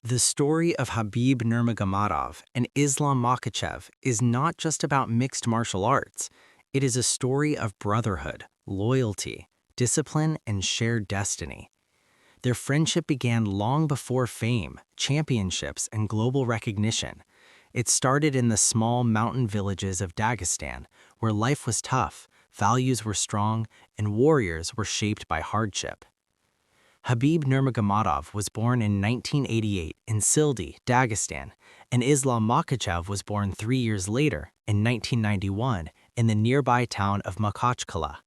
The story of Khabib Nurmagomedov and Islam Makhachev is not just about mixed martial arts. It is a story of brotherhood, loyalty, discipline, and shared destiny. Their friendship began long before fame, championships, and global recognition. It started in the small mountain villages of Dagestan, where life was tough, values were strong, and warriors were shaped by hardship. Khabib Nurmagomedov was born in 1988 in Sildi, Dagestan, and Islam Makhachev was born 3 years later, in 1991, in the nearby town of Makhachev.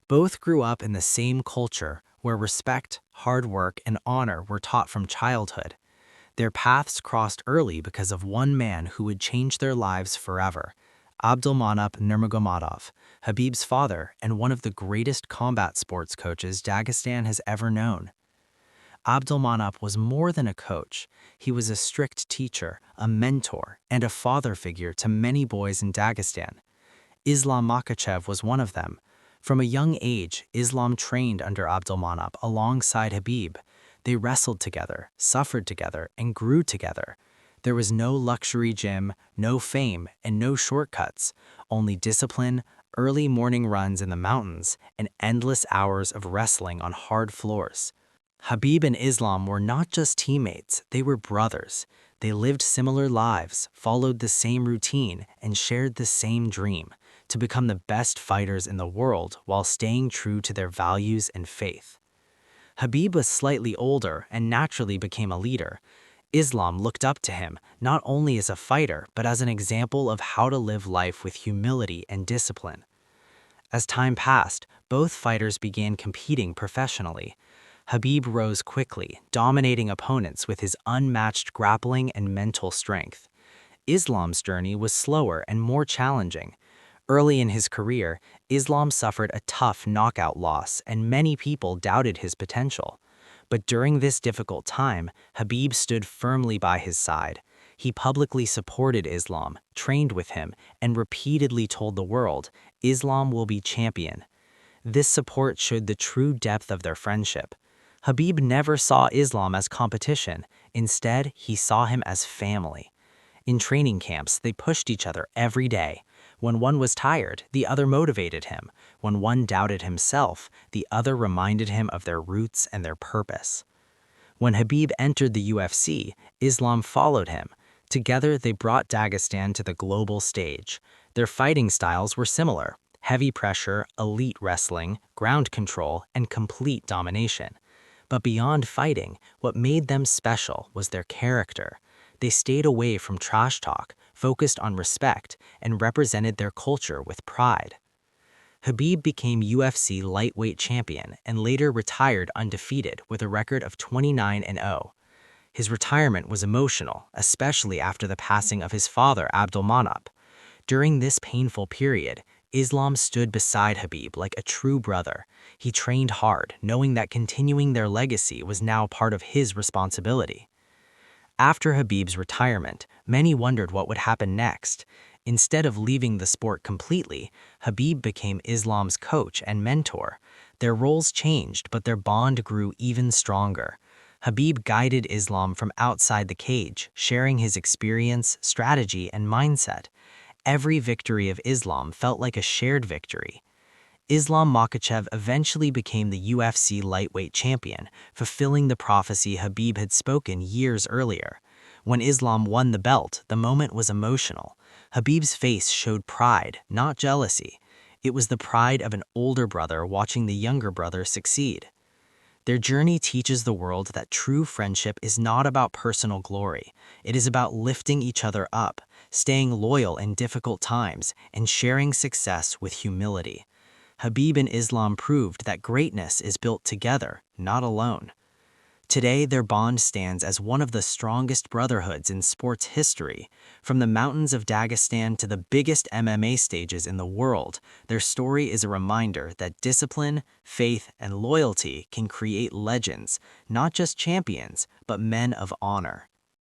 Both grew up in the same culture where respect, hard work, and honor were taught from childhood. Their paths crossed early because of one man who would change their lives forever: Abdulmanap Nurmagomedov, Khabib's father and one of the greatest combat sports coaches Dagestan has ever known. Abdulmanap was more than a coach. He was a strict teacher, a mentor, and a father figure to many boys in Dagestan. Islam Makhachev was one of them. From a young age, Islam trained under Abdulmanap alongside Khabib. They wrestled together, suffered together, and grew together. There was no luxury gym, no fame, and no shortcuts, only discipline, early morning runs in the mountains, and endless hours of wrestling on hard floors. Khabib and Islam were not just teammates, they were brothers. They lived similar lives, followed the same routine, and shared the same dream: to become the best fighters in the world while staying true to their values and faith. Khabib was slightly older and naturally became a leader. Islam looked up to him, not only as a fighter, but as an example of how to live life with humility and discipline. As time passed, both fighters began competing professionally. Khabib rose quickly, dominating opponents with his unmatched grappling and mental strength. Islam's journey was slower and more challenging. Early in his career, Islam suffered a tough knockout loss, and many people doubted his potential. But during this difficult time, Khabib stood firmly by his side. He publicly supported Islam, trained with him, and repeatedly told the world, "Islam will be champion." This support showed the true depth of their friendship. Khabib never saw Islam as competition. Instead, he saw him as family. In training camps, they pushed each other every day. When one was tired, the other motivated him. When one doubted himself, the other reminded him of their roots and their purpose. When Khabib entered the UFC, Islam followed him. Together, they brought Dagestan to the global stage. Their fighting styles were similar: heavy pressure, elite wrestling, ground control, and complete domination. But beyond fighting, what made them special was their character. They stayed away from trash talk, focused on respect, and represented their culture with pride. Khabib became UFC lightweight champion and later retired undefeated with a record of 29-0. His retirement was emotional, especially after the passing of his father Abdulmanap. During this painful period, Islam stood beside Khabib like a true brother. He trained hard, knowing that continuing their legacy was now part of his responsibility. After Khabib's retirement, many wondered what would happen next. Instead of leaving the sport completely, Khabib became Islam's coach and mentor. Their roles changed, but their bond grew even stronger. Khabib guided Islam from outside the cage, sharing his experience, strategy, and mindset. Every victory of Islam felt like a shared victory. Islam Makhachev eventually became the UFC lightweight champion, fulfilling the prophecy Khabib had spoken years earlier. When Islam won the belt, the moment was emotional. Khabib's face showed pride, not jealousy. It was the pride of an older brother watching the younger brother succeed. Their journey teaches the world that true friendship is not about personal glory. It is about lifting each other up, staying loyal in difficult times, and sharing success with humility. Khabib and Islam proved that greatness is built together, not alone. Today, their bond stands as one of the strongest brotherhoods in sports history. From the mountains of Dagestan to the biggest MMA stages in the world, their story is a reminder that discipline, faith, and loyalty can create legends, not just champions, but men of honor.